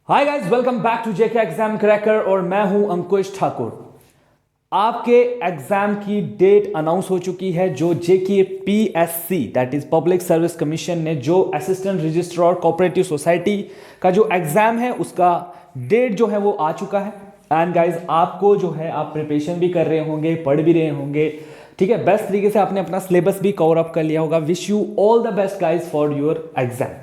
Hi guys, welcome back to JK exam cracker और मैं हूं अंकुश ठाकुर। आपके एग्जाम की डेट अनाउंस हो चुकी है। जो JK PSC that is public service commission ने जो असिस्टेंट रजिस्ट्रार कोऑपरेटिव सोसाइटी का जो एग्जाम है उसका डेट जो है वो आ चुका है। एंड गाइस, आपको जो है आप प्रिपरेशन भी कर रहे होंगे, पढ़ भी रहे होंगे, ठीक है। बेस्ट तरीके से आपने अपना सिलेबस भी कवर अप कर लिया होगा। Wish you all the best guys for your exam.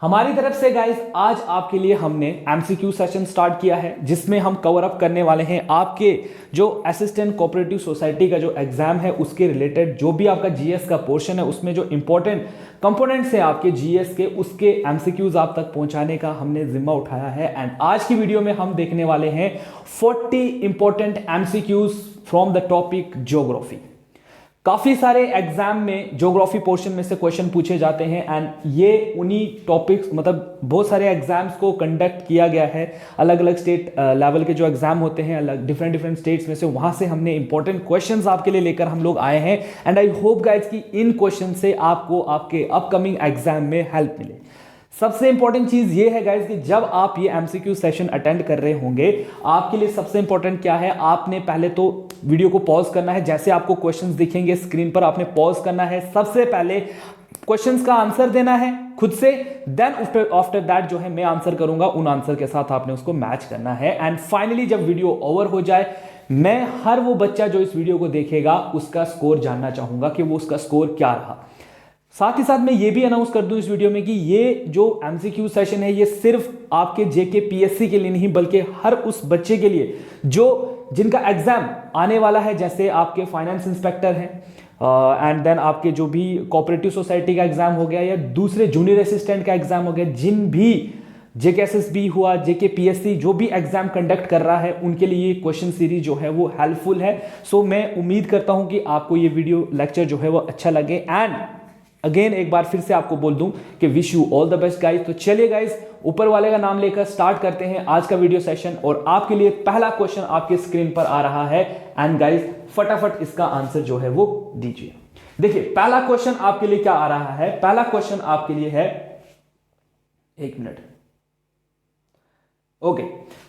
हमारी तरफ से गाइस आज आपके लिए हमने एमसीक्यू सेशन स्टार्ट किया है जिसमें हम कवर अप करने वाले हैं आपके जो असिस्टेंट कोऑपरेटिव सोसाइटी का जो एग्जाम है उसके रिलेटेड जो भी आपका जीएस का पोर्शन है उसमें जो इंपॉर्टेंट कंपोनेंट्स हैं आपके जीएस के उसके एमसीक्यूज आप तक पहुंचाने का हमने जिम्मा उठाया है। एंड आज की वीडियो में हम देखने वाले हैं 40 important MCQs from the topic geography. काफी सारे एग्जाम में ज्योग्राफी पोर्शन में से क्वेश्चन पूछे जाते हैं एंड ये उन्हीं टॉपिक्स मतलब बहुत सारे एग्जाम्स को कंडक्ट किया गया है। अलग अलग स्टेट लेवल के जो एग्जाम होते हैं अलग डिफरेंट स्टेट्स में से वहां से हमने इंपॉर्टेंट क्वेश्चंस आपके लिए लेकर हम लोग आए हैं। एंड आई होप गाइज कि इन क्वेश्चन से आपको आपके अपकमिंग एग्जाम में हेल्प मिले। सबसे इंपॉर्टेंट चीज ये है गाइज कि जब आप ये एमसीक्यू सेशन अटेंड कर रहे होंगे आपके लिए सबसे इंपॉर्टेंट क्या है, आपने पहले तो वीडियो को पॉज करना है। जैसे आपको क्वेश्चंस दिखेंगे स्क्रीन पर आपने पॉज करना है, सबसे पहले क्वेश्चंस का आंसर देना है खुद से। देन आफ्टर दैट जो है मैं आंसर करूंगा, उन आंसर के साथ आपने उसको मैच करना है। एंड फाइनली जब वीडियो ओवर हो जाए मैं हर वो बच्चा जो इस वीडियो को देखेगा उसका स्कोर जानना चाहूंगा कि वो उसका स्कोर क्या रहा। साथ ही साथ मैं ये भी अनाउंस कर दूं इस वीडियो में कि ये जो एमसीक्यू सेशन है ये सिर्फ आपके जेके पीएससी के लिए नहीं बल्कि हर उस बच्चे के लिए जो जिनका एग्जाम आने वाला है, जैसे आपके फाइनेंस इंस्पेक्टर हैं एंड देन आपके जो भी कोऑपरेटिव सोसाइटी का एग्जाम हो गया या दूसरे जूनियर असिस्टेंट का एग्जाम हो गया, जिन भी जेके एसएसबी हुआ, जेके पीएससी जो भी एग्जाम कंडक्ट कर रहा है उनके लिए ये क्वेश्चन सीरीज जो है वो हेल्पफुल है। सो मैं उम्मीद करता हूं कि आपको ये वीडियो लेक्चर जो है वो अच्छा लगे। एंड अगेन एक बार फिर से आपको बोल दूं कि wish you all the best guys. तो चलिए गाइस ऊपर वाले का नाम लेकर स्टार्ट करते हैं आज का वीडियो सेशन। और आपके लिए पहला क्वेश्चन आपके स्क्रीन पर आ रहा है एंड गाइस फटाफट इसका आंसर जो है वो दीजिए। देखिए पहला क्वेश्चन आपके लिए क्या आ रहा है। पहला क्वेश्चन आपके लिए है, एक minute, okay.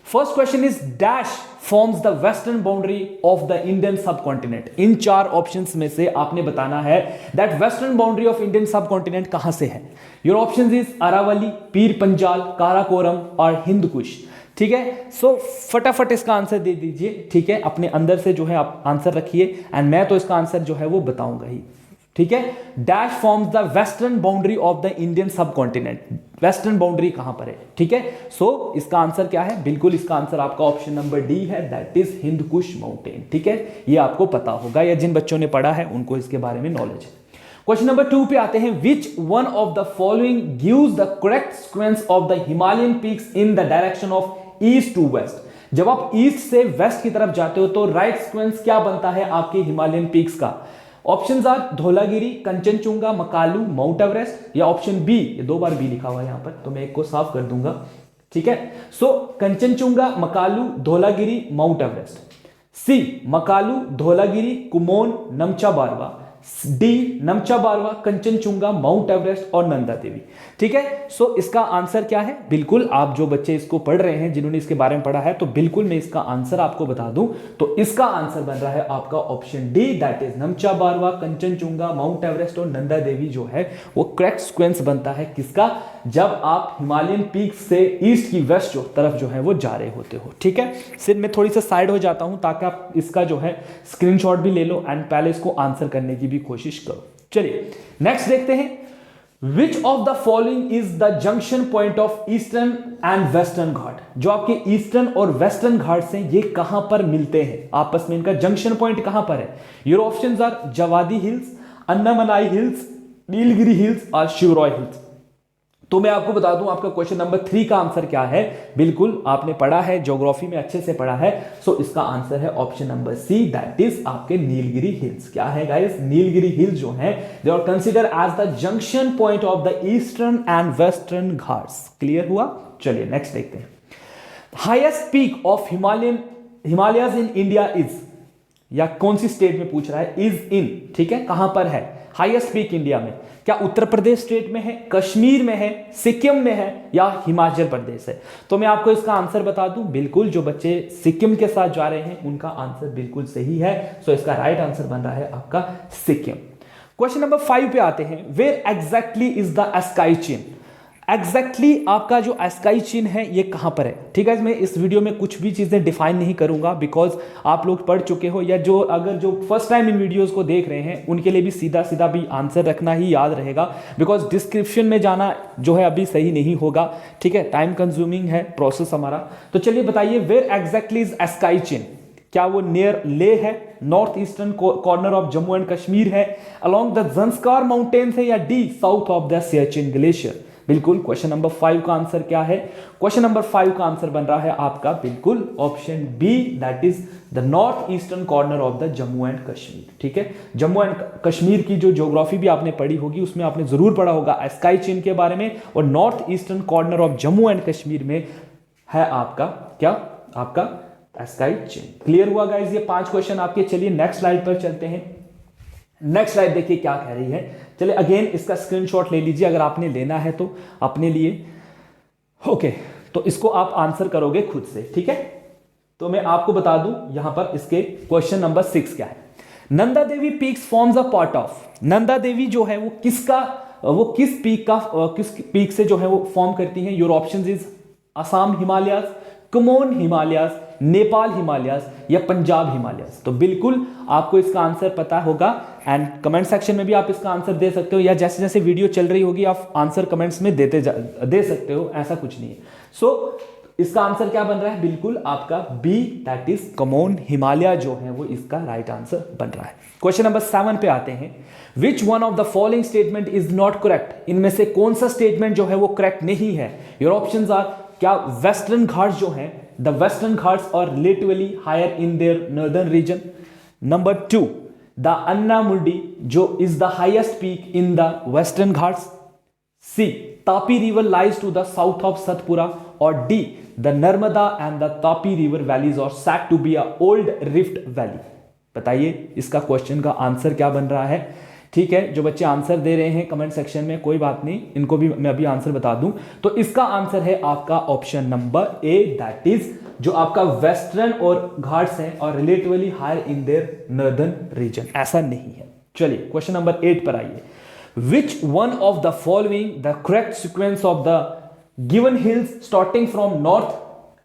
First question is dash forms the western boundary of the Indian subcontinent. इन चार ऑप्शंस में से आपने बताना है that western boundary of Indian subcontinent कहां से है। Your options is Aravalli, Pir Panjal, Karakoram और हिंद कुश। ठीक है, सो फटाफट इसका आंसर दे दीजिए। ठीक है, अपने अंदर से जो है आप आंसर रखिए एंड मैं तो इसका आंसर जो है वो बताऊंगा ही। ठीक है, dash forms the western boundary of the Indian subcontinent. Western boundary कहां पर है। ठीक है, सो इसका आंसर क्या है, बिल्कुल इसका आंसर आपका ऑप्शन नंबर डी है, that is Hind Kush mountain. ठीक है, ये आपको पता होगा या जिन बच्चों ने पढ़ा है उनको इसके बारे में नॉलेज है। क्वेश्चन नंबर 2 पे आते हैं। Which one of the following gives the correct sequence of the Himalayan peaks in the direction of east to west. जब आप ईस्ट से वेस्ट की तरफ जाते हो तो राइट सीक्वेंस क्या बनता है आपके हिमालयन पीक्स का। Options are Dhaulagiri, Kanchenjunga, Makalu, mount Everest या ऑप्शन बी, ये 2 बार बी लिखा हुआ है यहां पर तो मैं एक को साफ कर दूंगा। ठीक है, सो कंचनजुंगा, मकालू, धौलागिरी, माउंट एवरेस्ट। सी मकालू, धौलागिरी, कुमोन, नमचा बारवा। D Namcha Barwa, Kanchenjunga, mount Everest और नंदा देवी। ठीक है, सो इसका आंसर क्या है। बिल्कुल आप जो बच्चे इसको पढ़ रहे हैं जिन्होंने इसके बारे में पढ़ा है तो बिल्कुल मैं इसका आंसर आपको बता दूं तो इसका आंसर बन रहा है आपका option D, that is Namcha Barwa, Kanchenjunga, mount Everest और नंदा देवी जो है वो करेक्ट सीक्वेंस बनता है किसका, जब आप हिमालयन पीक से ईस्ट की वेस्ट जो तरफ जो है वो जा रहे होते हो। ठीक है, सिर्फ मैं थोड़ी सी साइड हो जाता हूं ताकि आप इसका जो है स्क्रीनशॉट भी ले लो एंड पहले इसको आंसर करने की भी कोशिश करो। चलिए नेक्स्ट देखते हैं। Which of the following is the junction point of eastern and western ghat. जो आपके ईस्टर्न और वेस्टर्न घाट्स हैं ये कहां पर मिलते हैं आपस में, इनका जंक्शन पॉइंट कहां पर है। Your options are Javadi hills, Annamalai hills, Nilgiri hills और शिवरॉय हिल्स। तो मैं आपको बता दूं आपका क्वेश्चन नंबर 3 का आंसर क्या है। बिल्कुल आपने पढ़ा है, ज्योग्राफी में अच्छे से पढ़ा है। सो इसका आंसर है option number C, that is आपके नीलगिरी हिल्स। क्या है गाइस, नीलगिरी हिल्स जो है they are consider as the junction point of the eastern and western Ghats. Clear हुआ। चलिए नेक्स्ट देखते हैं। Highest peak of Himalayas in India is. या कौन सी स्टेट में पूछ रहा है, इज इन, ठीक है, कहां पर है हाईएस्ट पीक इंडिया में, क्या उत्तर प्रदेश स्टेट में है, कश्मीर में है, सिक्किम में है या हिमाचल प्रदेश है। तो मैं आपको इसका आंसर बता दूं, बिल्कुल जो बच्चे सिक्किम के साथ जा रहे हैं उनका आंसर बिल्कुल सही है। सो इसका राइट आंसर बन रहा है आपका सिक्किम। क्वेश्चन नंबर 5 पे आते हैं, where exactly is the sky chain. Exactly आपका जो स्काई चेन है ये कहां पर है, ठीक है। मैं इस वीडियो में कुछ भी चीजें डिफाइन नहीं करूंगा बिकॉज आप लोग पढ़ चुके हो, या जो अगर जो फर्स्ट टाइम इन वीडियोस को देख रहे हैं उनके लिए भी सीधा सीधा भी आंसर रखना ही याद रहेगा, बिकॉज डिस्क्रिप्शन में जाना जो है अभी सही नहीं होगा, ठीक है, टाइम कंज्यूमिंग है प्रोसेस हमारा। तो चलिए बताइए, where exactly is sky chain, क्या वो नियर ले है, north eastern corner of Jammu and Kashmir है, अलोंग द ज़ंस्कार माउंटेन्स है, या the south of the Siachen glacier. बिल्कुल क्वेश्चन नंबर 5 का आंसर क्या है, क्वेश्चन नंबर 5 का आंसर बन रहा है आपका बिल्कुल option B, that is the north eastern corner of the Jammu and Kashmir, ठीक है। जम्मू एंड कश्मीर की जो ज्योग्राफी भी आपने पढ़ी होगी उसमें आपने जरूर पढ़ा होगा स्काई चेन के बारे में, और north eastern corner of Jammu and Kashmir में है आपका क्या, आपका स्काई चेन। क्लियर हुआ गाइस ये 5 क्वेश्चन आपके। चलिए नेक्स्ट स्लाइड पर चलते हैं। नेक्स्ट स्लाइड देखिए क्या कह रही है। चलिए अगेन इसका स्क्रीनशॉट ले लीजिए अगर आपने लेना है तो अपने लिए, ओके। तो इसको आप आंसर करोगे खुद से, ठीक है। तो मैं आपको बता दूं यहां पर इसके क्वेश्चन नंबर 6 क्या है। Nanda Devi peaks forms a part of, Nanda Devi जो है वो किसका, वो किस पीक से जो है वो फॉर्म करती है। Your options is Assam Himalayas, Kumaon Himalayas, Nepal Himalayas या पंजाब हिमालयाज। तो बिल्कुल आपको इसका आंसर पता होगा एंड कमेंट सेक्शन में भी आप इसका आंसर दे सकते हो, या जैसे जैसे वीडियो चल रही होगी आप आंसर कमेंट्स में दे सकते हो, ऐसा कुछ नहीं है। सो इसका आंसर क्या बन रहा है, बिल्कुल आपका B, that is Kumaon Himalaya जो है वो इसका राइट आंसर बन रहा है। क्वेश्चन नंबर 7 पे आते हैं। Which one of the following statement is not correct, इनमें से कौन सा स्टेटमेंट जो है वो करेक्ट नहीं है। योर ऑप्शंस आर, क्या वेस्टर्न घाट्स जो है, the western ghats are relatively higher in their northern region. Number 2, the Anna Muldi जो is the highest peak in the western ghats. C, Tapi river lies to the south of Satpura. Or D, the Narmada and the Tapi river valleys are said to be a old rift valley. बताइए इसका question का answer क्या बन रहा है, ठीक है। जो बच्चे आंसर दे रहे हैं कमेंट सेक्शन में कोई बात नहीं, इनको भी मैं अभी आंसर बता दूं। तो इसका आंसर है आपका option number A, that is जो आपका वेस्टर्न और घाट्स हैं और relatively higher in their northern region, ऐसा नहीं है। चलिए क्वेश्चन नंबर 8 पर आइए। Which one of the following the correct sequence of the given hills starting from north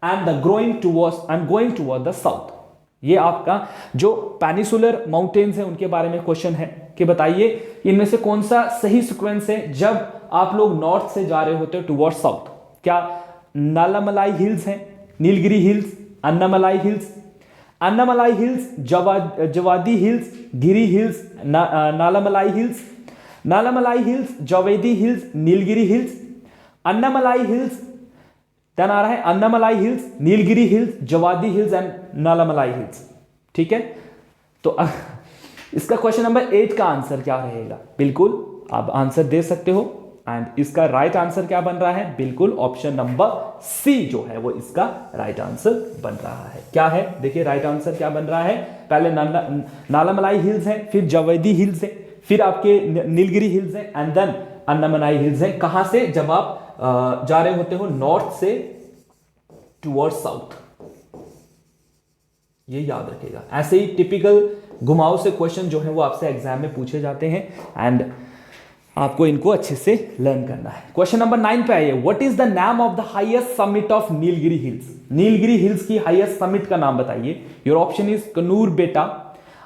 and the going toward the south. ये आपका जो पेनिसुलर माउंटेन्स हैं उनके बारे में क्वेश्चन है कि बताइए इनमें से कौन सा सही सीक्वेंस है जब आप लोग नॉर्थ से जा रहे होते हो टुवर्ड साउथ। क्या नालामलाई हिल्स हैं, Nilgiri hills, Annamalai hills, Javadi hills, Giri hills, Nallamalai hills, Javadi hills, Nilgiri hills, Annamalai hills, then आ रहा है Anamalai hills, Nilgiri hills, Javadi hills and Nallamalai hills, ठीक है। तो इसका क्वेश्चन नंबर 8 का आंसर क्या रहेगा, बिल्कुल आप आंसर दे सकते हो एंड इसका राइट आंसर क्या बन रहा है, बिल्कुल ऑप्शन नंबर सी जो है वो इसका राइट आंसर बन रहा है। क्या है देखिए राइट आंसर क्या बन रहा है, पहले नालामलाई हिल्स है, फिर जवेदी हिल्स है, फिर आपके नीलगिरी हिल्स है एंड देन अन्नामलाई हिल्स है। कहां से, जब आप जा रहे होते हो नॉर्थ से टुवर्ड साउथ, ये याद रखेगा। ऐसे ही टिपिकल घुमाव से क्वेश्चन जो है वो आपसे एग्जाम में पूछे जाते हैं एंड आपको इनको अच्छे से लर्न करना है। क्वेश्चन नंबर 9 पे आइए। What is the name of the highest summit of Nilgiri hills. Nilgiri hills की हाईएस्ट समिट का नाम बताइए। योर ऑप्शन इज कनूर बेटा,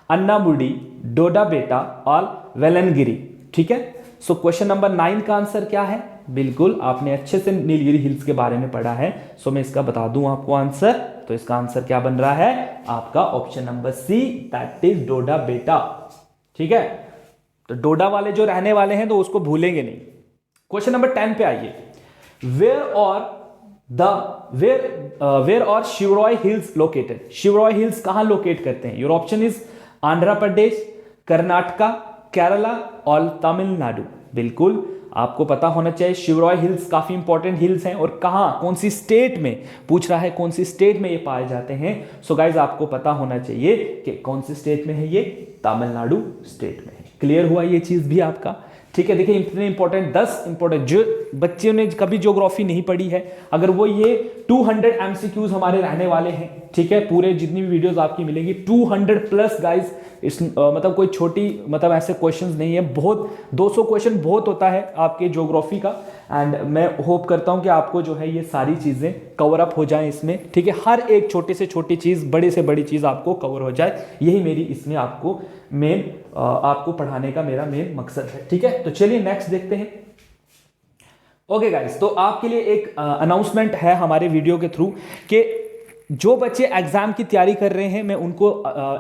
अन्नामुडी, डोडा बेटा और वेलनगिरी, ठीक है। सो क्वेश्चन नंबर 9 का आंसर क्या है, बिल्कुल आपने अच्छे से नीलगिरी हिल्स के बारे में पढ़ा है। सो मैं इसका बता दूं आपको आंसर, तो इसका आंसर क्या बन रहा है आपका option number C, that is Doda Betta, ठीक है। तो डोडा वाले जो रहने वाले हैं तो उसको भूलेंगे नहीं। क्वेश्चन नंबर 10 पे आइए। वेयर और Shevaroy hills located. Shevaroy hills कहां लोकेट करते हैं। Your option is Andhra Pradesh, Karnataka, Kerala और तमिलनाडु। बिल्कुल आपको पता होना चाहिए। शिवरॉय हिल्स काफी इंपॉर्टेंट हिल्स हैं, और कहाँ, कौन सी स्टेट में पूछ रहा है, कौन सी स्टेट में ये पाए जाते हैं। सो गाइज आपको पता होना चाहिए कि कौन सी स्टेट में है ये, तमिलनाडु स्टेट में है। क्लियर हुआ ये चीज भी आपका, ठीक है। देखिए इतने इंपॉर्टेंट 10 इंपॉर्टेंट, जो बच्चों ने कभी ज्योग्राफी नहीं पढ़ी है, अगर वो ये 200 एमसीक्यूज हमारे रहने वाले हैं, ठीक है, पूरे जितनी भी वीडियोस आपकी मिलेंगी 200 प्लस गाइस, इस मतलब कोई छोटी मतलब ऐसे क्वेश्चंस नहीं है, बहुत 200 क्वेश्चन बहुत होता है आपके ज्योग्राफी का। एंड मैं होप करता हूं कि आपको जो है ये सारी चीजें कवर अप हो जाएं इसमें, ठीक है। हर एक छोटे से छोटी चीज, बड़े से बड़ी चीज आपको कवर हो जाए, यही मेरी इसमें आपको मेन आपको पढ़ाने का मेरा मेन मकसद है, ठीक है। तो चलिए नेक्स्ट देखते हैं। ओके गाइस, तो आपके लिए एक अनाउंसमेंट है हमारे वीडियो के थ्रू कि जो बच्चे एग्जाम की तैयारी कर रहे हैं, मैं उनको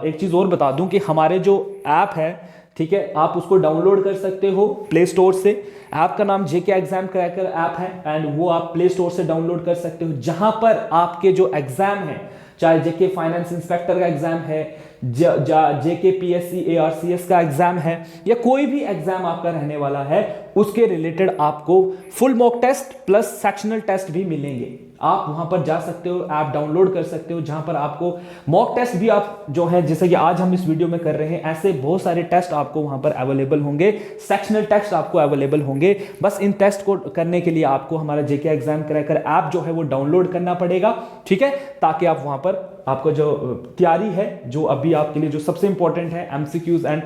एक चीज और बता दूं कि हमारे जो ऐप है, ठीक है, आप उसको डाउनलोड कर सकते हो प्ले स्टोर से। ऐप का नाम जेके एग्जाम क्रैकर ऐप है, एंड वो आप प्ले स्टोर से डाउनलोड कर सकते हो, जहां पर आपके जो एग्जाम है, चाहे जेके फाइनेंस इंस्पेक्टर का एग्जाम है, जेके पीएससी एआरसीएस का एग्जाम है, या कोई भी एग्जाम आपका रहने वाला है, उसके रिलेटेड आपको full mock test plus sectional test भी मिलेंगे। आप वहां पर जा सकते हो, ऐप डाउनलोड कर सकते हो, जहां पर आपको मॉक टेस्ट भी आप जो है, जैसे कि आज हम इस वीडियो में कर रहे हैं, ऐसे बहुत सारे टेस्ट आपको वहां पर अवेलेबल होंगे, सेक्शनल टेस्ट आपको अवेलेबल होंगे। बस इन टेस्ट को करने के लिए आपको हमारा जेके एग्जाम क्रैकर ऐप जो है वो डाउनलोड करना पड़ेगा, ठीक है, ताकि आप वहां पर आपको जो तैयारी है, जो अभी आपके लिए जो सबसे इंपॉर्टेंट है, एमसीक्यूज एंड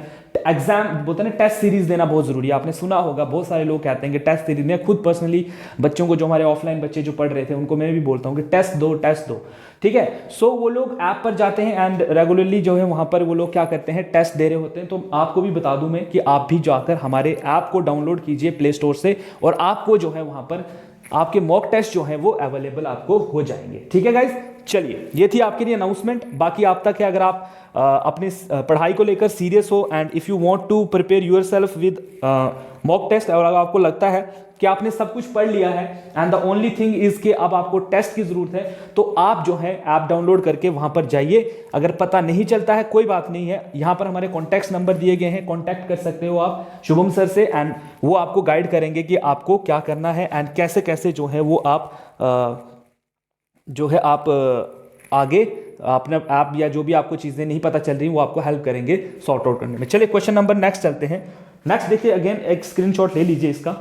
एग्जाम बोलते हैं ना, टेस्ट सीरीज देना बहुत जरूरी है। आपने सुना होगा, बहुत सारे लोग कहते हैं कि टेस्ट सीरीज, मैं खुद पर्सनली बच्चों को, जो हमारे ऑफलाइन बच्चे जो पढ़ रहे थे, उनको मैं भी बोलता हूं कि टेस्ट दो, ठीक है। सो वो लोग ऐप पर जाते हैं एंड रेगुलरली जो है वहां पर वो लोग क्या करते हैं, टेस्ट दे रहे होते हैं। तो आपको भी बता दूं मैं कि आप भी जाकर हमारे ऐप को डाउनलोड कीजिए प्ले स्टोर से, और आपको जो है वहां पर आपके मॉक टेस्ट जो है वो अवेलेबल आपको हो जाएंगे, ठीक है गाइज। चलिए, ये थी आपके लिए अनाउंसमेंट। बाकी आप तक है, अगर आप अपनी पढ़ाई को लेकर सीरियस हो, and if you want to prepare yourself with mock test, और अगर आपको लगता है कि आपने सब कुछ पढ़ लिया है and the only thing is कि अब आपको टेस्ट की जरूरत है, तो आप जो है ऐप डाउनलोड करके वहां पर जाइए। अगर पता नहीं चलता है, कोई बात नहीं है, यहां पर हमारे कॉन्टैक्ट नंबर दिए गए हैं, कॉन्टैक्ट कर सकते हो आप शुभम सर से, एंड वो आपको गाइड करेंगे कि आपको क्या करना है एंड कैसे कैसे जो है वो आप जो है आप आगे अपने ऐप या जो भी आपको चीजें नहीं पता चल रही वो आपको हेल्प करेंगे सॉर्ट आउट करने में। चलिए क्वेश्चन नंबर नेक्स्ट चलते हैं। नेक्स्ट देखिए, अगेन एक स्क्रीनशॉट ले लीजिए इसका।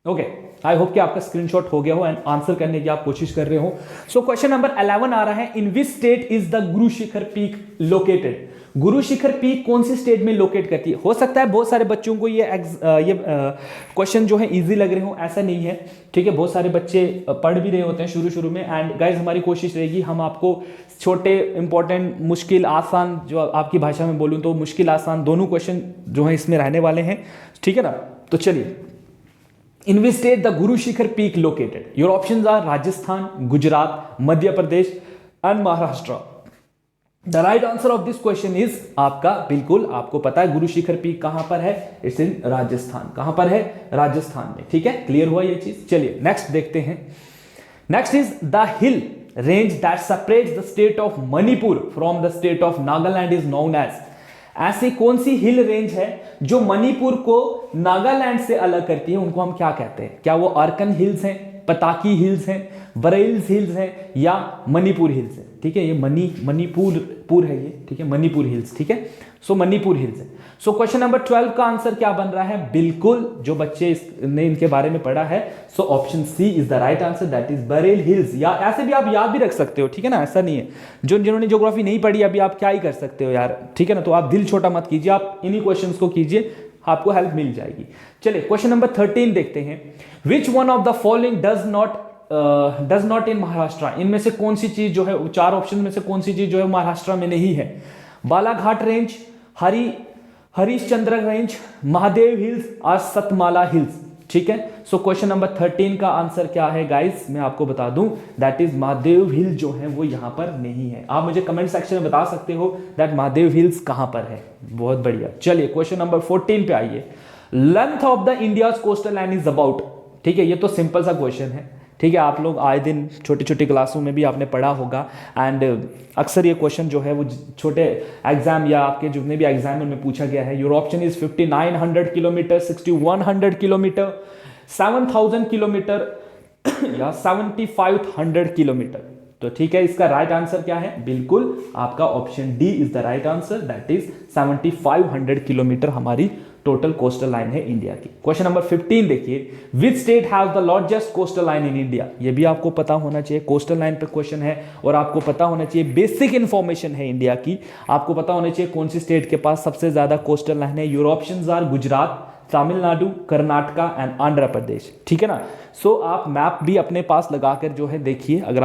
ओके, आई होप कि आपका स्क्रीनशॉट हो गया हो एंड आंसर करने की आप कोशिश कर रहे हो। सो क्वेश्चन नंबर 11 आ रहा है, in which state is the Guru Shikhar peak located. Guru Shikhar peak कौन सी स्टेट में लोकेट करती है। हो सकता है बहुत सारे बच्चों को ये क्वेश्चन जो है इजी लग रहे हो, ऐसा नहीं है, ठीक है। बहुत सारे बच्चे पढ़ भी रहे होते हैं शुरू में, एंड गाइज हमारी कोशिश रहेगी हम आपको छोटे इंपॉर्टेंट, मुश्किल, आसान, जो आपकी भाषा में बोलूं तो मुश्किल आसान दोनों क्वेश्चन जो है इसमें रहने वाले हैं, ठीक है ना। तो चलिए, इन विच state the Guru Shikhar peak located. Your options are Rajasthan, Gujarat, Madhya Pradesh and Maharashtra. The right answer of this question is आपका, बिल्कुल आपको पता है गुरु शिखर पीक कहां पर है, इट्स इन राजस्थान। कहां पर है, राजस्थान में, ठीक है। क्लियर हुआ ये चीज। चलिए नेक्स्ट देखते हैं। Next is the hill range that separates the state of Manipur from the state of Nagaland is known as. ऐसी कौन सी हिल रेंज है जो मणिपुर को नागालैंड से अलग करती है, उनको हम क्या कहते हैं। क्या वो अर्कन हिल्स हैं, पताकी हिल्स हैं, बरेल्स हिल्स हैं, या मणिपुर हिल्स हैं, ठीक है। ये मणिपुर है ये, ठीक है, मणिपुर हिल्स, ठीक है। सो मणिपुर हिल्स है। सो क्वेश्चन नंबर 12 का आंसर क्या बन रहा है, बिल्कुल जो बच्चे ने इनके बारे में पढ़ा है, so option C is the right answer, that is Barail hills. या ऐसे भी आप याद भी रख सकते हो, ठीक है ना, ऐसा नहीं है। जिन्होंने ज्योग्राफी नहीं पढ़ी अभी, आप क्या ही कर सकते हो यार, ठीक है ना। तो आप दिल छोटा मत कीजिए, आप इन्हीं क्वेश्चंस को कीजिए, आपको हेल्प मिल जाएगी। चलिए क्वेश्चन नंबर 13 देखते हैं। Which one of the following does not in Maharashtra. इनमें से कौन सी चीज जो है, चार ऑप्शन में से कौन सी चीज जो है महाराष्ट्र में नहीं है। Balaghat range, Harishchandra range, Mahadev hills और सतमाला हिल्स, ठीक है। सो क्वेश्चन नंबर 13 का आंसर क्या है गाइस, मैं आपको बता दूं, दैट इज महादेव हिल जो है वो यहां पर नहीं है। आप मुझे कमेंट सेक्शन में बता सकते हो दैट महादेव हिल्स कहां पर है। बहुत बढ़िया। चलिए क्वेश्चन नंबर 14 पे आइए। Length of the India's coastal line is about, ठीक है, ये तो सिंपल सा क्वेश्चन है, ठीक है, आप लोग आए दिन छोटी छोटी क्लासों में भी आपने पढ़ा होगा। एंड अक्सर ये क्वेश्चन जो है वो छोटे एग्जाम या आपके जितने भी एग्जाम में उनमें पूछा गया है। Your option is 5900 kilometre, 6100 kilometre, 7000 kilometre या 7500 किलोमीटर। तो ठीक है, इसका राइट आंसर क्या है? बिल्कुल आपका option D is the right answer, that is 7500 kilometre हमारी टोटल कोस्टल लाइन है इंडिया की। क्वेश्चन नंबर 15 देखिए, which state has the largest coastal line in India? ये भी आपको पता होना चाहिए, कोस्टल लाइन पे क्वेश्चन है और आपको पता होना चाहिए, बेसिक इंफॉर्मेशन है इंडिया की, आपको पता होना चाहिए कौन सी स्टेट के पास सबसे ज्यादा कोस्टल लाइन है। Your options are Gujarat, Tamil Nadu, Karnataka and Andhra Pradesh. ठीक है ना। सो आप मैप भी अपने पास लगाकर जो है देखिए, अगर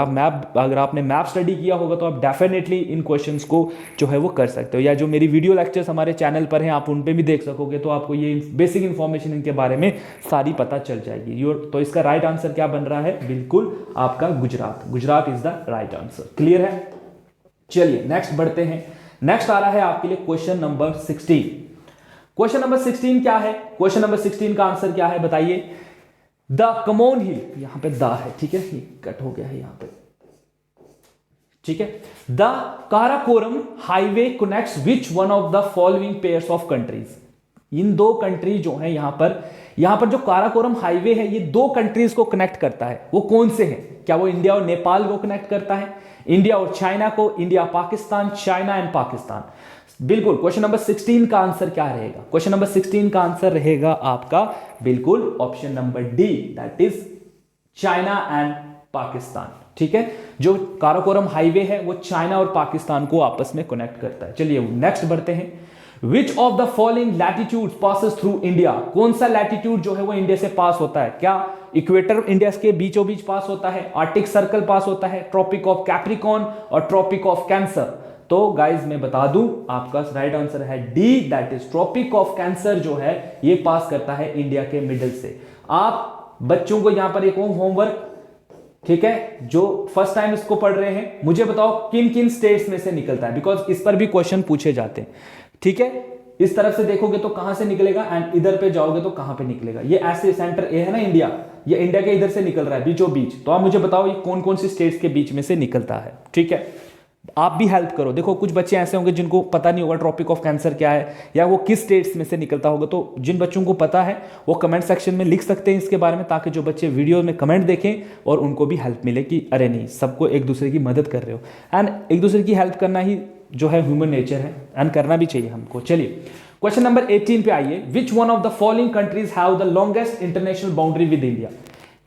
आपने मैप स्टडी किया होगा तो आप डेफिनेटली इन क्वेश्चंस को जो है वो कर सकते हो, या जो मेरी वीडियो लेक्चर्स हमारे चैनल पर हैं आप उन पे भी देख सकोगे, तो आपको ये बेसिक इंफॉर्मेशन इनके बारे में सारी पता चल जाएगी। तो इसका राइट आंसर क्या बन रहा है? बिल्कुल आपका Gujarat. Gujarat is the right answer. Clear है? चलिए नेक्स्ट बढ़ते हैं। नेक्स्ट आ रहा है आपके लिए क्वेश्चन नंबर 16। क्वेश्चन नंबर 16 क्या है? क्वेश्चन नंबर 16 का आंसर क्या है बताइए? द कमोन हिल, यहां पे द है, ठीक है, ये कट हो गया है यहां पे, ठीक है। The Karakoram highway connects which one of the following pairs of countries? इन दो कंट्री जो है यहां पर जो काराकोरम हाईवे है ये दो कंट्रीज को कनेक्ट करता है, वो कौन से हैं? क्या वो इंडिया और नेपाल को कनेक्ट करता है, इंडिया और चाइना को, India Pakistan, China and Pakistan? बिल्कुल। क्वेश्चन नंबर 16 का आंसर क्या रहेगा? क्वेश्चन नंबर 16 का आंसर रहेगा आपका बिल्कुल option number D, that is China and Pakistan. ठीक है, जो काराकोरम हाईवे है वो चाइना और पाकिस्तान को आपस में कनेक्ट करता है। चलिए नेक्स्ट बढ़ते हैं। Which of the following latitude passes through India? कौन सा लैटिट्यूड जो है वो इंडिया से पास होता है? क्या इक्वेटर इंडिया के बीचों बीच पास होता है, आर्टिक सर्कल पास होता है, ट्रॉपिक ऑफ कैप्रिकॉन और ट्रॉपिक ऑफ कैंसर? तो गाइज मैं बता दूं आपका राइट आंसर है D, that is tropic of Cancer जो है ये पास करता है इंडिया के मिडिल से। आप बच्चों को यहां पर एक होमवर्क, ठीक है, जो फर्स्ट टाइम इसको पढ़ रहे हैं, मुझे बताओ किन किन स्टेट्स में से निकलता है, बिकॉज इस पर भी क्वेश्चन पूछे जाते हैं। ठीक है, इस तरफ से देखोगे तो कहां से निकलेगा एंड इधर पे जाओगे तो कहां पे निकलेगा। ये ऐसे सेंटर ए है ना इंडिया, ये इंडिया के इधर से निकल रहा है बीचों बीच, तो आप मुझे बताओ ये कौन कौन सी स्टेट्स के बीच में से निकलता है। ठीक है, आप भी हेल्प करो। देखो कुछ बच्चे ऐसे होंगे जिनको पता नहीं होगा ट्रॉपिक ऑफ कैंसर क्या है या वो किस स्टेट्स में से निकलता होगा, तो जिन बच्चों को पता है वो कमेंट सेक्शन में लिख सकते हैं इसके बारे में, ताकि जो बच्चे वीडियो में कमेंट देखें और उनको भी हेल्प मिले कि अरे नहीं, सबको एक दूसरे की मदद कर रहे हो, एंड एक दूसरे की हेल्प करना ही जो है ह्यूमन नेचर है एंड करना भी चाहिए हमको। चलिए क्वेश्चन नंबर 18 पे आइए। Which one of the following countries have the longest international boundary with India?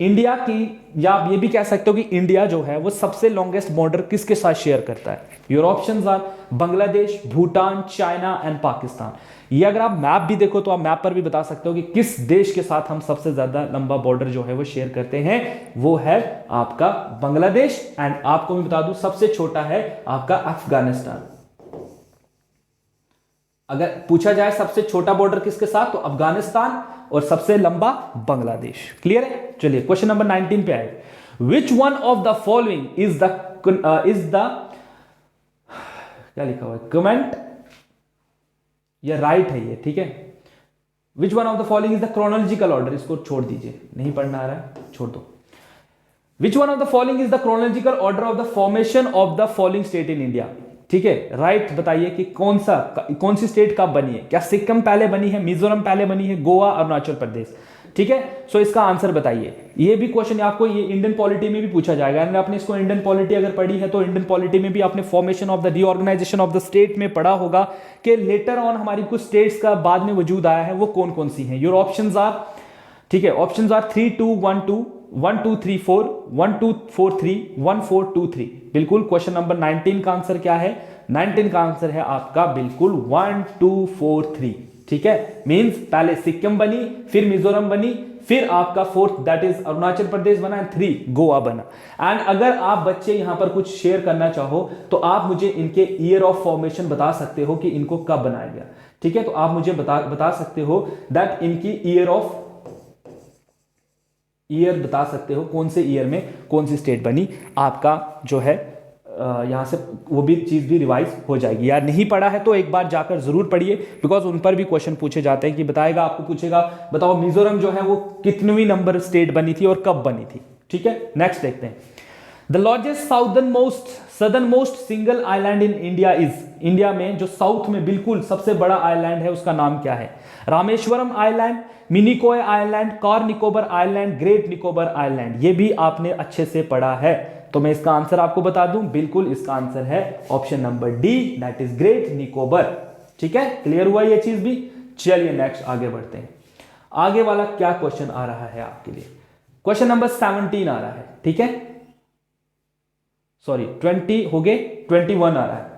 India की, या आप ये भी कह सकते हो कि इंडिया जो है वो सबसे लॉन्गेस्ट बॉर्डर किसके साथ शेयर करता है? Your options are Bangladesh, Bhutan, China and Pakistan. ये अगर आप मैप भी देखो तो आप मैप पर भी बता सकते हो कि किस देश के साथ हम सबसे ज्यादा लंबा बॉर्डर जो है वो शेयर करते हैं, वो है आपका बांग्लादेश। एंड आपको मैं बता दूं सबसे छोटा है आपका अफगानिस्तान। अगर पूछा जाए सबसे छोटा बॉर्डर किसके साथ, तो अफगानिस्तान, और सबसे लंबा बांग्लादेश। क्लियर है? चलिए क्वेश्चन नंबर 19 पे आए। विच one of the following is the क्या लिखा हुआ है, कमेंट या राइट है ये, ठीक है। Which one of the following is the chronological order, इसको छोड़ दीजिए, नहीं पढ़ना आ रहा है, छोड़ दो। विच one of the following is the chronological order of the formation of the following state in India? ठीक है, राइट बताइए कि कौन सी स्टेट कब बनी है? क्या सिक्किम पहले बनी है, मिजोरम पहले बनी है, गोवा, अरुणाचल प्रदेश? ठीक है, सो इसका आंसर बताइए। ये भी क्वेश्चन आपको ये इंडियन पॉलिटी में भी पूछा जाएगा, आपने इसको इंडियन पॉलिटी अगर पढ़ी है तो इंडियन पॉलिटी में भी आपने formation of the reorganisation of the state में पढ़ा होगा कि लेटर ऑन हमारी कुछ स्टेट्स का बाद में वजूद आया है, वो कौन कौन सी हैं। योर ऑप्शंस आर, ठीक है, ऑप्शंस आर 3 2 1 2 1 2 3 4 1 2 4 3 1 4 2 3। बिल्कुल क्वेश्चन नंबर 19 का आंसर क्या है? 19 का आंसर है आपका बिल्कुल 1 2 4 3। ठीक है, मींस पहले सिक्किम बनी, फिर मिजोरम बनी, फिर आपका फोर्थ दैट इज अरुणाचल प्रदेश बना, एंड 3 गोवा बना। एंड अगर आप बच्चे यहां पर कुछ शेयर करना चाहो तो आप मुझे इनके ईयर ऑफ फॉर्मेशन बता सकते हो कि इनको कब बनाया गया। ठीक है, तो आप मुझे बता सकते हो दैट इनकी ईयर बता सकते हो, कौन से ईयर में कौन सी स्टेट बनी। आपका जो है यहां से वो भी चीज भी रिवाइज हो जाएगी। यार नहीं पढ़ा है तो एक बार जाकर जरूर पढ़िए, बिकॉज उन पर भी क्वेश्चन पूछे जाते हैं कि बताएगा, आपको पूछेगा बताओ मिजोरम जो है वो कितनवीं नंबर स्टेट बनी थी और कब बनी थी। ठीक है, नेक्स्ट देखते हैं। The largest southern most single island in India is, India में जो साउथ में बिल्कुल सबसे बड़ा आइलैंड है उसका नाम क्या है? Rameswaram island, Minicoy island, car Nicobar island, great Nicobar island. ये भी आपने अच्छे से पढ़ा है, तो मैं इसका आंसर आपको बता दूं, बिल्कुल इसका आंसर है option number D, that is great Nicobar. ठीक है, क्लियर हुआ ये चीज भी। चलिए नेक्स्ट आगे बढ़ते हैं। आगे वाला क्या क्वेश्चन आ रहा है आपके लिए? क्वेश्चन नंबर 17 आ रहा है, ठीक है, सॉरी 20 हो गए, 21 आ रहा है।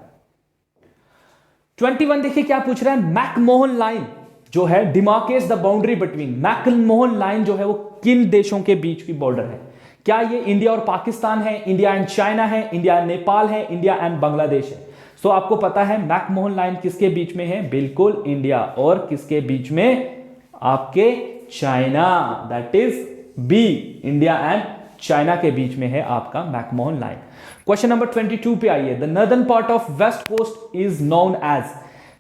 21 देखिए क्या पूछ रहा है, मैकमोहन लाइन जो है demarcates the boundary between, McMahon line जो है वो किन देशों के बीच की बॉर्डर है? क्या ये इंडिया और पाकिस्तान है, इंडिया एंड चाइना है, इंडिया एंड नेपाल है, इंडिया एंड बांग्लादेश है? सो आपको पता है मैकमोहन लाइन किसके बीच में है? बिल्कुल इंडिया और किसके बीच में? आपके China, that is B, India and China के बीच में है आपका मैकमोहन लाइन। क्वेश्चन नंबर 22 पे आइए। The northern part of west coast is known as,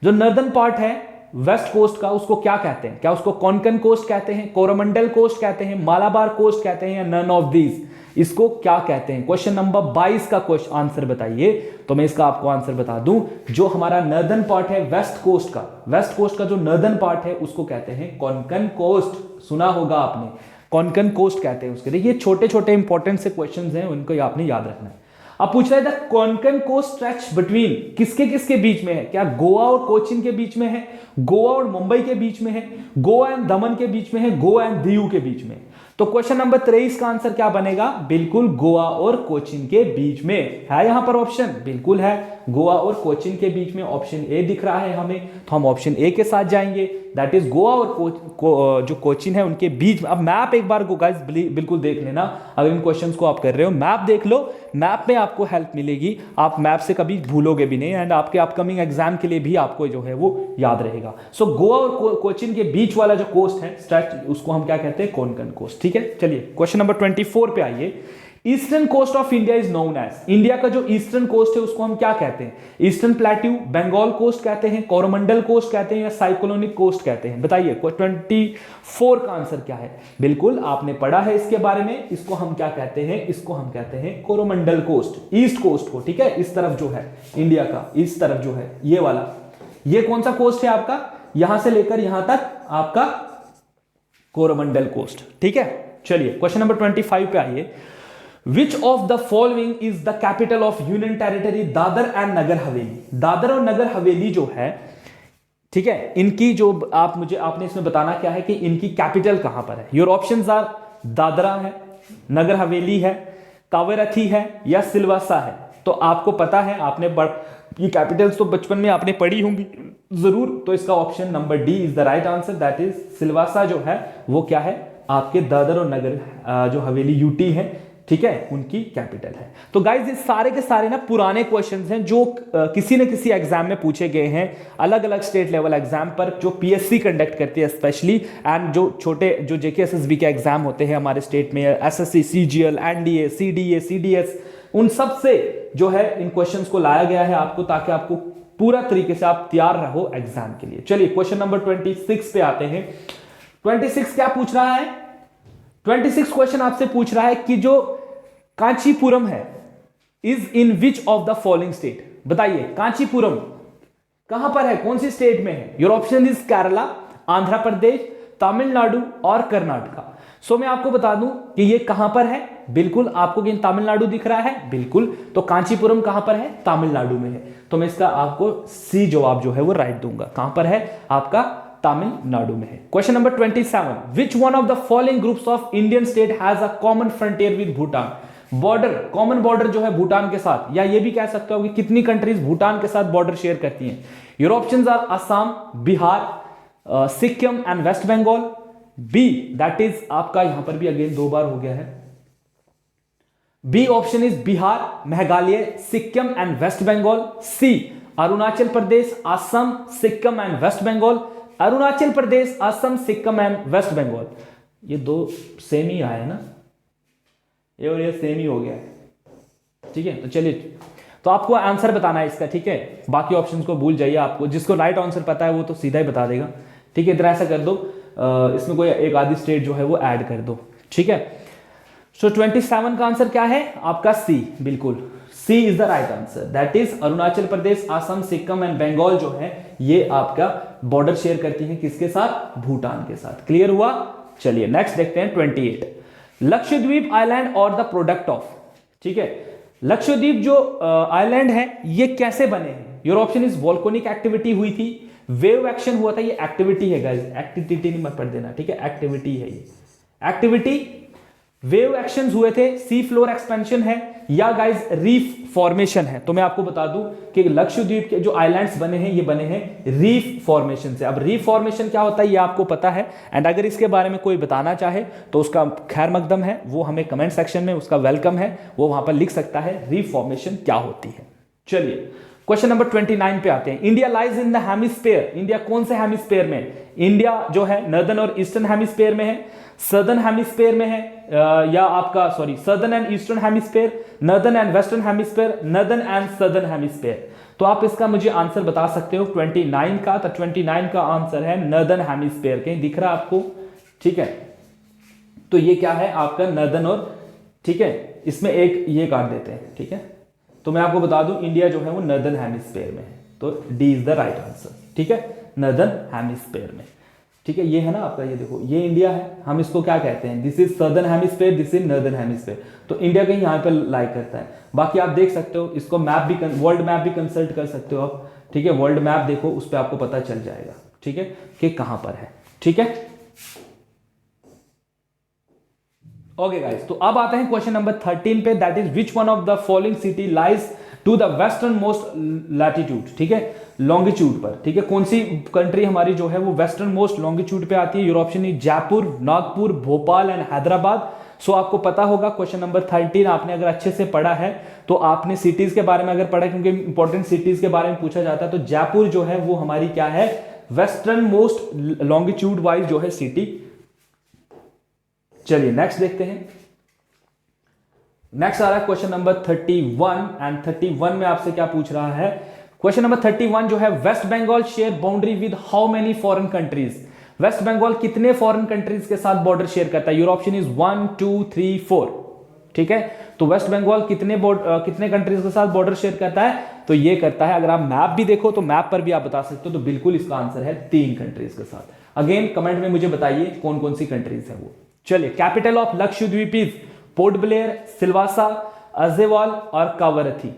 जो नॉर्दर्न पार्ट है वेस्ट कोस्ट का उसको क्या कहते हैं? क्या उसको कोंकण कोस्ट कहते हैं, कोरोमंडल कोस्ट कहते हैं, मालाबार कोस्ट कहते हैं, या नन ऑफ दीज? इसको क्या कहते हैं? क्वेश्चन नंबर 22 का क्वेश्चन आंसर बताइए, तो मैं इसका आपको आंसर बता दूं। जो हमारा नॉर्दर्न पार्ट है वेस्ट कोस्ट का जो नॉर्दर्न पार्ट है उसको कहते हैं कोंकण कोस्ट। सुना होगा आपने, कोंकण कोस्ट कहते हैं उसके। देखिए छोटे छोटे इंपॉर्टेंट से क्वेश्चंस हैं, उनको आपने याद रखना है। अब पूछ रहा है the Konkan coast stretch between, किसके किसके बीच में है? क्या गोवा और कोचीन के बीच में है, गोवा और मुंबई के बीच में है, गोवा एंड दमन के बीच में है, गोवा एंड दीव के बीच में? तो क्वेश्चन नंबर 23 का आंसर क्या बनेगा? बिल्कुल गोवा और कोचीन के बीच में है। यहां पर ऑप्शन बिल्कुल है, गोवा और कोचीन के बीच में ऑप्शन ए दिख रहा है हमें, तो हम ऑप्शन ए के साथ जाएंगे, दैट इज गोवा और जो कोचीन है उनके बीच में। अब मैप एक बार गाइस बिल्कुल देख लेना, अगर इन क्वेश्चंस को आप कर रहे हो मैप देख लो, मैप में आपको हेल्प मिलेगी, आप मैप से कभी भूलोगे भी नहीं, एंड आपके अपकमिंग एग्जाम के लिए भी आपको जो है वो याद रहेगा। सो गोवा और कोचीन के बीच वाला जो कोस्ट है स्ट्रेच, उसको हम क्या कहते हैं? कोंकण कोस्ट। ठीक है, चलिए क्वेश्चन नंबर 24 पे आइए। Eastern coast of India is known as, India का जो ईस्टर्न कोस्ट है उसको हम क्या कहते हैं? ईस्टर्न प्लेट्यू, बंगाल कोस्ट कहते हैं, कोरोमंडल कोस्ट कहते हैं, या साइक्लोनिक कोस्ट कहते हैं? बताइए 24 का आंसर क्या है? बिल्कुल आपने पढ़ा है इसके बारे में, इसको हम क्या कहते हैं? इसको हम कहते हैं कोरोमंडल कोस्ट, ईस्ट कोस्ट को। ठीक है, इस तरफ जो है इंडिया का, इस तरफ जो है ये वाला, ये कौन सा कोस्ट है आपका? यहां से लेकर यहां तक आपका कोरोमंडल कोस्ट। ठीक है, चलिए क्वेश्चन नंबर 25 पे आइए। Which of the following is the capital of Union Territory Dadra and Nagar Haveli? Dadra और नगर हवेली जो है, ठीक है, इनकी जो आपने इसमें बताना क्या है कि इनकी कैपिटल कहां पर है? योर ऑप्शंस आर दादरा है, नगर हवेली है, कावेरथी है, या सिलवासा है? तो आपको पता है, आपने ये कैपिटल्स तो बचपन में आपने पढ़ी होंगी जरूर, तो इसका option number D is the right answer, that is Silvassa जो है वो क्या है? आपके दादर और नगर जो हवेली यूटी है, ठीक है, उनकी कैपिटल है। तो गाइज ये सारे के सारे ना पुराने क्वेश्चंस हैं जो किसी न किसी एग्जाम में पूछे गए हैं, अलग अलग स्टेट लेवल एग्जाम पर जो पीएससी कंडक्ट करती है स्पेशली, एंड जो छोटे जो जेकेएसएसबी के एग्जाम होते हैं हमारे स्टेट में, SSC, CGL, NDA, CDA, CDS, उन सब से जो है इन क्वेश्चंस को लाया गया है आपको, ताकि आपको पूरा तरीके से आप तैयार रहो एग्जाम के लिए। चलिए क्वेश्चन नंबर 26 पे आते हैं। 26 क्या पूछ रहा है? 26 क्वेश्चन आपसे पूछ रहा है कि जो कांचीपुरम है is in which of the following state? बताइए कांचीपुरम कहां पर है, कौन सी स्टेट में है? Your option is Kerala, Andhra Pradesh, Tamil Nadu और कर्नाटका। सो मैं आपको बता दूं कि ये कहां पर है। बिल्कुल आपको कि तमिलनाडु दिख रहा है, बिल्कुल, तो कांचीपुरम कहां पर है? तमिलनाडु में है। तो मैं इसका आपको सी जवाब जो है वो राइट दूंगा। कहां पर है? आपका तमिलनाडु में है। Question number 27, which one of the following groups of Indian state has a common frontier with Bhutan? Border, common border जो है भूटान के साथ, या ये भी कह सकते हो कि कितनी कंट्रीज भूटान के साथ बॉर्डर शेयर करती हैं? Your options are Assam, Bihar, Sikkim and West Bengal. B that is आपका, यहां पर भी अगेन 2 बार हो गया है, B option is Bihar, Meghalaya, Sikkim and West Bengal. C Arunachal Pradesh, Assam, Sikkim and West Bengal. Arunachal Pradesh, Assam, Sikkim and West Bengal. ये 2 सेम ही आया ना, ये और ये सेम ही हो गया है। ठीक है, तो चलिए, तो आपको आंसर बताना है इसका। ठीक है, बाकी ऑप्शंस को भूल जाइए, आपको जिसको राइट आंसर पता है वो तो सीधा ही बता देगा। ठीक है, इधर ऐसा कर दो, इसमें कोई एक आधी स्टेट जो है वो ऐड कर दो। ठीक है, सो 27 का आंसर क्या है आपका सी, बिल्कुल C is the right answer, that is Arunachal Pradesh, Assam, Sikkim and Bengal जो है ये आपका बॉर्डर शेयर करती है किसके साथ, भूटान के साथ। क्लियर हुआ। चलिए नेक्स्ट देखते हैं 28, लक्षद्वीप आइलैंड और द प्रोडक्ट ऑफ, ठीक है, लक्षद्वीप जो आइलैंड है ये कैसे बने हैं, your option is volcanic activity हुई थी, वेव एक्शन हुआ था, ये एक्टिविटी है गाइस, एक्टिविटी नहीं मत पढ़ देना, ठीक है, एक्टिविटी है ये, एक्टिविटी, वेव एक्शंस हुए थे, सी फ्लोर एक्सपेंशन है, या गाइस रीफ फॉर्मेशन है। तो मैं आपको बता दूं कि लक्षद्वीप के जो आइलैंड्स बने हैं ये बने हैं रीफ फॉर्मेशन से। अब रीफ फॉर्मेशन क्या होता है ये आपको पता है, एंड अगर इसके बारे में कोई बताना चाहे तो उसका खैर मकदम है, वो हमें कमेंट सेक्शन में उसका वेलकम है, वो वहां पर लिख सकता है रीफ फॉर्मेशन क्या होती है। चलिए क्वेश्चन नंबर 29 पे आते हैं। India lies in the hemisphere, India कौन से हेमिस्फीयर में, इंडिया जो है नॉर्दर्न और ईस्टर्न हेमिस्फीयर में है, सदर्न हेमिस्फीयर में है, या आपका sorry southern and eastern hemisphere, northern and western hemisphere, northern and southern hemisphere. तो आप इसका मुझे आंसर बता सकते हो 29 का, तो 29 का आंसर है नॉर्दर्न हेमिस्फीयर। कहीं दिख रहा है आपको, ठीक है, तो ये क्या है आपका नॉर्दर्न, और ठीक है इसमें एक ये काट देते हैं, ठीक है, तो मैं आपको बता दूं इंडिया जो है वो नॉर्दर्न हेमिस्फीयर में है, तो D is the right answer, ठीक है, नॉर्दर्न हेमिस्फीयर में, ठीक है, ये है ना आपका, ये देखो ये इंडिया है, हम इसको क्या कहते हैं, this is southern hemisphere, this is northern hemisphere, तो इंडिया कहीं यहाँ पर लाई करता है। बाकी आप देख सकते हो इसको मैप भी, वर्ल्ड मैप भी कंसल्ट कर सकते हो आप, ठीक है, वर्ल्ड मैप देखो उस पर आपको पता चल जाएगा, ठीक है, कि कहां पर है, ठीक है। ओके गाइस, तो अब आते हैं क्वेश्चन नंबर 13 पे, that is which one of the following city lies to the western most latitude, ठीक है, लॉन्गिट्यूड पर, ठीक है, कौन सी कंट्री हमारी जो है वो वेस्टर्न मोस्ट लॉन्गिट्यूड पे आती है, your option is Jaipur, Nagpur, Bhopal and Hyderabad. सो आपको पता होगा क्वेश्चन नंबर 13 आपने अगर अच्छे से पढ़ा है तो आपने सिटीज के बारे में अगर पढ़ा, क्योंकि इंपॉर्टेंट सिटीज के बारे में पूछा जाता है, तो जयपुर जो है वो हमारी क्या है, वेस्टर्न मोस्ट लॉन्गिट्यूड वाइज जो है सिटी। चलिए नेक्स्ट देखते हैं, नेक्स्ट आ रहा है क्वेश्चन नंबर 31, एंड 31 में आपसे क्या पूछ रहा है, क्वेश्चन नंबर 31 जो है, West Bengal share boundary with how many foreign countries, West Bengal कितने फॉरेन कंट्रीज के साथ बॉर्डर शेयर करता है, योर ऑप्शन इज 1 2 3 4, ठीक है, तो वेस्ट बंगाल कितने कंट्रीज के साथ बॉर्डर शेयर करता है, तो ये करता है, अगर आप मैप भी देखो तो मैप पर भी आप बता सकते हो, तो बिल्कुल इसका आंसर है 3 कंट्रीज के साथ। अगेन कमेंट में मुझे बताइए कौन कौन सी कंट्रीज है वो। चलिए capital of Lakshadweep is Port Blair, Silvassa, Aizawl और कावरथी।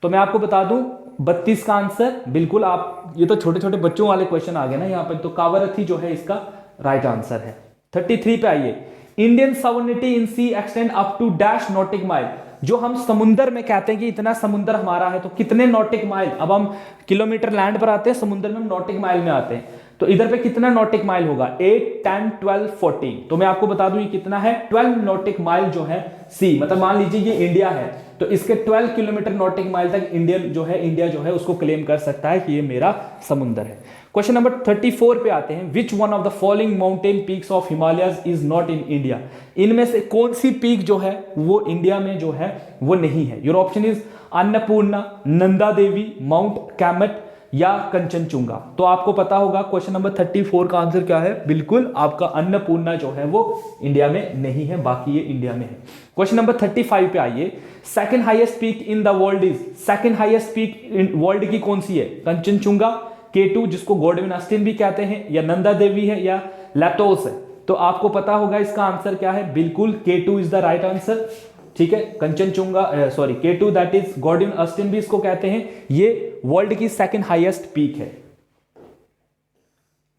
तो मैं आपको बता दूं 32 का आंसर, बिल्कुल आप, ये तो छोटे छोटे बच्चों वाले क्वेश्चन आ गए ना यहाँ पर, तो कावरथी जो है इसका राइट आंसर है। 33 पे आइए, Indian sovereignty in sea extend up to dash nautical mile, जो हम समुंदर में कहते हैं कि इतना समुंदर हमारा है, तो कितने नॉटिक माइल, अब हम किलोमीटर लैंड पर आते हैं, समुंदर में हम नॉटिक माइल में आते हैं, तो इधर पे कितना नॉटिक माइल होगा, 8 10 12 14, तो मैं आपको बता दूं ये कितना है, 12 नॉटिक माइल जो है सी, मतलब मान लीजिए ये इंडिया है, तो इसके 12 किलोमीटर नॉटिक माइल तक इंडिया जो है उसको क्लेम कर सकता है कि ये मेरा समुंदर है। क्वेश्चन नंबर 34 पे आते हैं, which one of the following mountain peaks of Himalayas is not in India, इनमें से कौन सी पीक जो है वो इंडिया में जो है वो नहीं है, your option is Annapurna, Nanda Devi, mount Kamet या कंचनजुंगा। तो आपको पता होगा क्वेश्चन नंबर 34 का आंसर क्या है, बिल्कुल आपका अन्नपूर्णा जो है वो इंडिया में नहीं है, बाकी ये इंडिया में है। क्वेश्चन नंबर 35 पे आइए, second highest peak in the world is, second highest peak in world की कौन सी है, कंचनजुंगा, K2 जिसको गॉडविन ऑस्टिन भी कहते हैं, या नंदा देवी है, या लैटोस है। तो आपको पता होगा इसका आंसर क्या है, बिल्कुल K2 is the right answer, ठीक है, Kanchenjunga sorry K2 that is Godwin Austen भी इसको कहते हैं, ये वर्ल्ड की सेकंड हाईएस्ट पीक है।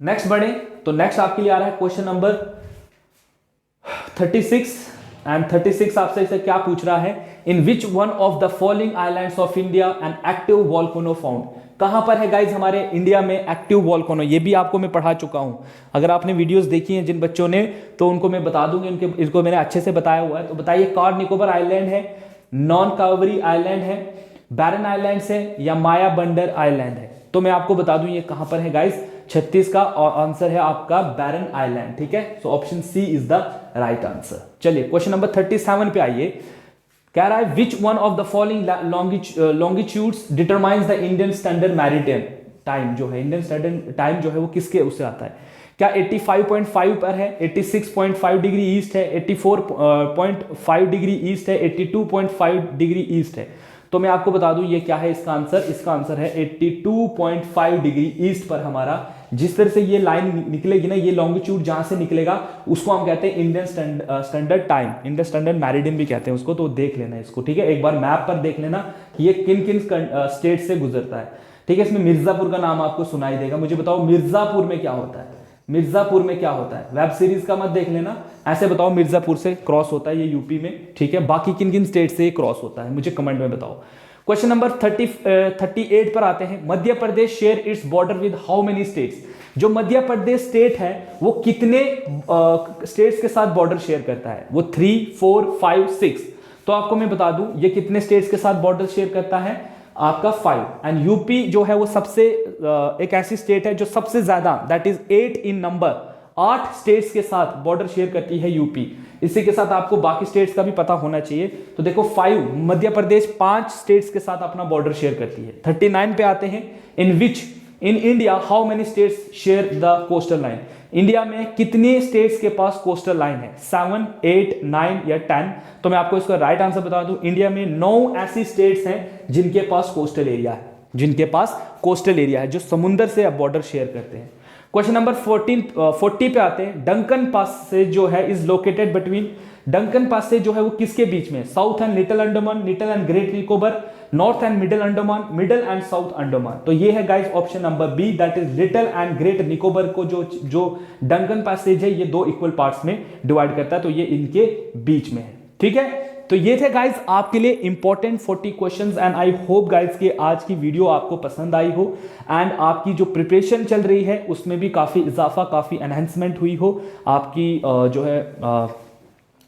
नेक्स्ट बढ़े, तो नेक्स्ट आपके लिए आ रहा है क्वेश्चन नंबर 36, एंड 36 आपसे इसे क्या पूछ रहा है, in which one of the following islands of India an active volcano found, कहां पर है गाइज हमारे इंडिया में एक्टिव वॉल्केनो, ये भी आपको मैं पढ़ा चुका हूं, अगर आपने वीडियोस देखी हैं जिन बच्चों ने तो उनको मैं बता दूंगी, इनको मैंने अच्छे से बताया हुआ है। तो बताइए, कार निकोबार आइलैंड है, नॉन कावरी आइलैंड है, बैरन आइलैंड है, या माया बंदर आइलैंड है। तो मैं आपको बता दूं ये कहां पर है गाइज, 36 का आंसर है आपका बैरन आइलैंड, ठीक है, so option C is the right answer. चलिए क्वेश्चन नंबर 37 पे आइए, कह रहा है which one of the following longitudes determines the Indian standard maritime time, जो है इंडियन स्टैंडर्ड टाइम जो है वो किसके उससे आता है, क्या 85.5 पर है, 86.5 डिग्री ईस्ट है, 84.5 डिग्री ईस्ट है, 82.5 डिग्री ईस्ट है? तो मैं आपको बता दूं ये क्या है इसका आंसर। इसका आंसर है 82.5 डिग्री ईस्ट पर हमारा, जिस तरह से ये लाइन निकलेगी ना, ये लॉन्गिट्यूड जहां से निकलेगा उसको हम कहते हैं Indian standard time, Indian standard meridian भी कहते हैं उसको। तो देख लेना इसको, ठीक है, एक बार मैप पर देख लेना कि ये किन किन स्टेट से गुजरता है, ठीक है। इसमें मिर्जापुर का नाम आपको सुनाई देगा, मुझे बताओ मिर्जापुर में क्या होता है, मिर्जापुर में क्या होता है? वेब सीरीज का मत देख लेना, ऐसे बताओ मिर्जापुर से क्रॉस होता है ये यूपी में, ठीक है। बाकी किन किन स्टेट से क्रॉस होता है मुझे कमेंट में बताओ। क्वेश्चन नंबर 38 पर आते हैं। Madhya Pradesh share its border with how many states? जो मध्य प्रदेश स्टेट है वो कितने स्टेट्स के साथ बॉर्डर शेयर करता है? वो 3, 4, 5, 6। तो आपको मैं बता दूं ये कितने स्टेट्स के साथ बॉर्डर शेयर करता है, आपका 5। एंड यूपी जो है वो सबसे एक ऐसी स्टेट है जो सबसे ज्यादा, that is 8 in number, 8 states के साथ बॉर्डर शेयर करती है यूपी। इसी के साथ आपको बाकी स्टेट्स का भी पता होना चाहिए। तो देखो 5, मध्य प्रदेश 5 स्टेट्स के साथ अपना बॉर्डर शेयर करती है। 39 पे आते हैं। In India how many states share the coastal line? India में कितने स्टेट्स के पास कोस्टल लाइन है? 7, 8, 9 या 10? तो मैं आपको इसका राइट आंसर बता दूं, इंडिया में 9 ऐसी स्टेट्स हैं जिनके पास कोस्टल एरिया है, जिनके पास कोस्टल एरिया है, जो समुद्र से बॉर्डर शेयर करते हैं। क्वेश्चन नंबर 40 पे आते हैं। डंकन पास से जो है is located between, Duncan pass से जो है वो किसके बीच में? South and Little Andaman, Little and Great Nicobar, North and Middle Andaman, Middle and South Andaman. तो ये है guys option number B, that is Little and Great Nicobar को जो डंकन पैसेज है ये 2 इक्वल पार्ट्स में डिवाइड करता है, तो ये इनके बीच में है, ठीक है। तो ये थे गाइस आपके लिए important 40 questions and I hope guys कि आज की वीडियो आपको पसंद आई हो एंड आपकी जो प्रिपरेशन चल रही है उसमें भी काफी इजाफा, काफी एनहेंसमेंट हुई हो, आपकी जो है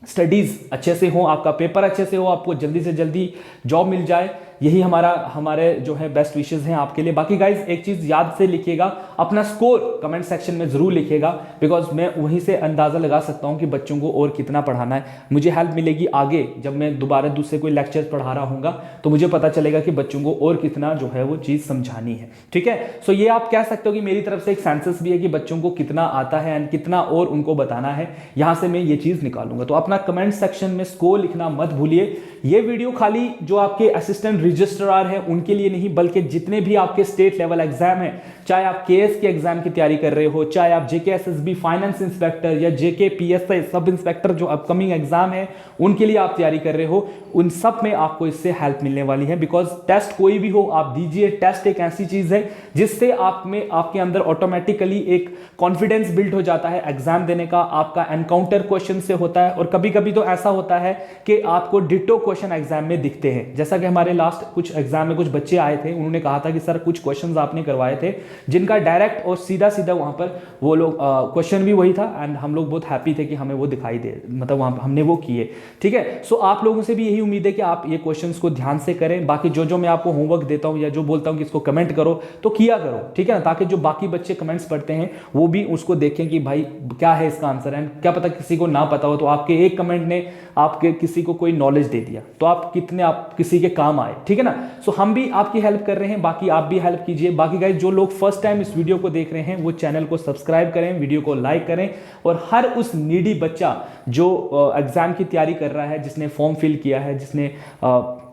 स्टडीज अच्छे से हो, आपका पेपर अच्छे से हो, आपको जल्दी से जल्दी जॉब मिल जाए, यही हमारे जो है बेस्ट विशेस हैं आपके लिए। बाकी गाइज एक चीज याद से लिखिएगा, अपना स्कोर कमेंट सेक्शन में जरूर लिखिएगा, बिकॉज मैं वहीं से अंदाजा लगा सकता हूं कि बच्चों को और कितना पढ़ाना है। मुझे हेल्प मिलेगी आगे जब मैं दोबारा दूसरे कोई लेक्चर पढ़ा रहा हूँगा, तो मुझे पता चलेगा कि बच्चों को और कितना जो है वो चीज समझानी है, ठीक है। सो ये आप कह सकते हो कि मेरी तरफ से एक सेंसस भी है कि बच्चों को कितना आता है एंड कितना और उनको बताना है, यहां से मैं ये चीज निकालूंगा। तो अपना कमेंट सेक्शन में स्कोर लिखना मत भूलिए। ये वीडियो खाली जो आपके असिस्टेंट रजिस्ट्रार हैं उनके लिए नहीं, बल्कि जितने भी आपके स्टेट लेवल एग्जाम हैं, चाहे आप केएस के एग्जाम की तैयारी कर रहे हो, चाहे आप जेके एसएसबी फाइनेंस इंस्पेक्टर या जेके पीएसआई सब इंस्पेक्टर जो अपकमिंग एग्जाम है उनके लिए आप तैयारी कर रहे हो, उन सब में आपको इससे हेल्प मिलने वाली है। बिकॉज टेस्ट कोई भी हो आप दीजिए, टेस्ट एक ऐसी चीज है जिससे आपके अंदर ऑटोमेटिकली एक कॉन्फिडेंस बिल्ड हो जाता है एग्जाम देने का, आपका एनकाउंटर क्वेश्चन से होता है। और कभी कभी तो ऐसा होता है कि आपको डिटो क्वेश्चन एग्जाम में दिखते हैं, जैसा कि हमारे लास्ट कुछ एग्जाम में कुछ बच्चे आए थे, उन्होंने कहा था कि सर कुछ क्वेश्चंस आपने करवाए थे जिनका डायरेक्ट और सीधा सीधा वहां पर वो लोग क्वेश्चन भी वही था एंड हम लोग बहुत हैप्पी थे कि हमें वो दिखाई दे, मतलब वहां हमने वो किए, ठीक है। सो आप लोगों से भी यही उम्मीद है कि आप ये क्वेश्चंस को ध्यान से करें। बाकी जो मैं आपको होमवर्क देता हूं या जो बोलता हूं कि इसको कमेंट करो तो किया करो, ठीक है ना, ताकि जो बाकी बच्चे कमेंट्स पढ़ते हैं वो भी उसको देखें कि भाई क्या है इसका आंसर है। क्या पता किसी को ना पता हो तो आपके एक कमेंट ने आपके किसी को कोई नॉलेज दे दिया तो आप किसी के काम आए, ठीक है ना। सो हम भी आपकी हेल्प कर रहे हैं, बाकी आप भी हेल्प कीजिए। बाकी गाइस जो लोग फर्स्ट टाइम इस वीडियो को देख रहे हैं वो चैनल को सब्सक्राइब करें, वीडियो को लाइक करें और हर उस नीडी बच्चा जो एग्जाम की तैयारी कर रहा है, जिसने फॉर्म फिल किया है, जिसने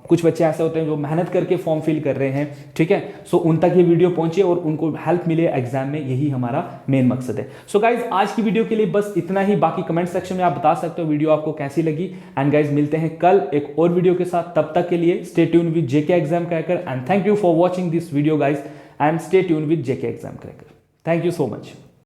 कुछ बच्चे ऐसे होते हैं जो मेहनत करके फॉर्म फिल कर रहे हैं, ठीक है। सो उन तक ये वीडियो पहुंचे और उनको हेल्प मिले एग्जाम में, यही हमारा मेन मकसद है। सो गाइज आज की वीडियो के लिए बस इतना ही। बाकी कमेंट सेक्शन में आप बता सकते हो वीडियो आपको कैसी लगी। एंड गाइज मिलते हैं कल एक और वीडियो के साथ, तब तक के लिए stay tune with JK exam cracker and thank you for watching this video guys and stay tune with JK exam cracker. Thank you so much.